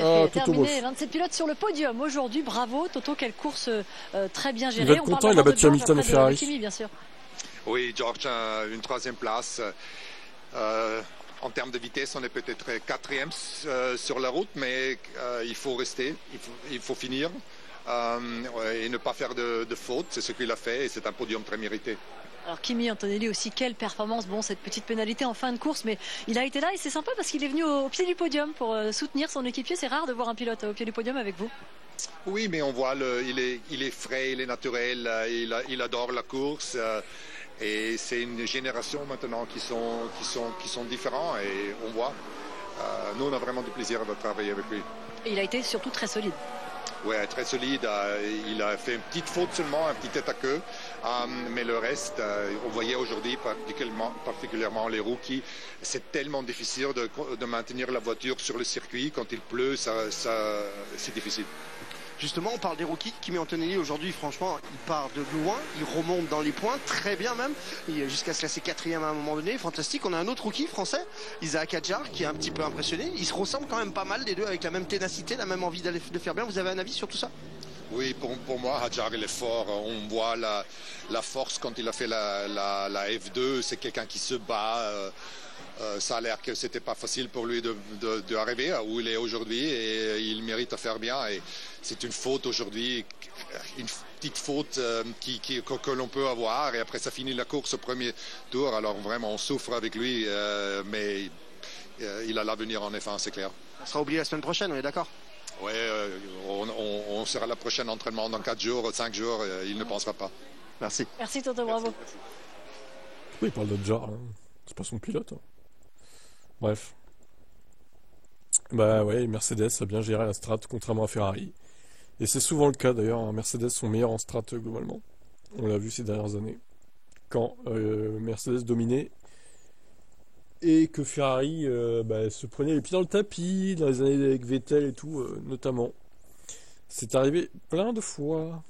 qui a fait Toto terminer Wolff. l'un de ses pilotes sur le podium aujourd'hui. Bravo Toto, quelle course très bien Il va gérée. être On content, parle il a maintenant de battu George Hamilton et après de Ferrari. Kimi, bien sûr. Oui, George, une troisième place. En termes de vitesse, on est peut-être quatrième sur la route, mais il faut rester, il faut finir et ne pas faire de fautes. C'est ce qu'il a fait et c'est un podium très mérité. Alors Kimi Antonelli aussi, quelle performance. Bon, cette petite pénalité en fin de course, mais il a été là et c'est sympa parce qu'il est venu au pied du podium pour soutenir son équipier. C'est rare de voir un pilote au pied du podium avec vous. Oui, mais on voit, il est frais, il est naturel, il adore la course. Et c'est une génération maintenant qui sont différents et on voit. Nous, on a vraiment du plaisir de travailler avec lui. Et il a été surtout très solide. Oui, très solide. Il a fait une petite faute seulement, un petit tête à queue. Mais le reste, on voyait aujourd'hui particulièrement les rookies. C'est tellement difficile de maintenir la voiture sur le circuit. Quand il pleut, c'est difficile. Justement, on parle des rookies. Kimi Antonelli, aujourd'hui, franchement, il part de loin. Il remonte dans les points, très bien même. Jusqu'à se classer quatrième à un moment donné. Fantastique. On a un autre rookie français, Isaac Hadjar, qui est un petit peu impressionné. Ils se ressemblent quand même pas mal, les deux, avec la même ténacité, la même envie de faire bien. Vous avez un avis sur tout ça? Oui, pour moi, Hadjar, il est fort. On voit la force quand il a fait la F2. C'est quelqu'un qui se bat. Ça a l'air que c'était pas facile pour lui d'arriver à où il est aujourd'hui et il mérite à faire bien. Et c'est une faute aujourd'hui, une petite faute que l'on peut avoir et après ça finit la course au premier tour. Alors vraiment on souffre avec lui, mais il a l'avenir en F1, c'est clair. Ça sera oublié la semaine prochaine, on est d'accord? Oui, on sera le prochain entraînement dans 4 jours, 5 jours, il ne pensera pas. Merci. Merci Toto, bravo. Pourquoi il parle de Jar hein. C'est pas son pilote. Hein. Bref. Bah ouais, Mercedes a bien géré la strat contrairement à Ferrari. Et c'est souvent le cas d'ailleurs, hein. Mercedes sont meilleurs en strat globalement. On l'a vu ces dernières années. Quand Mercedes dominait et que Ferrari se prenait les pieds dans le tapis dans les années avec Vettel et tout, notamment. C'est arrivé plein de fois.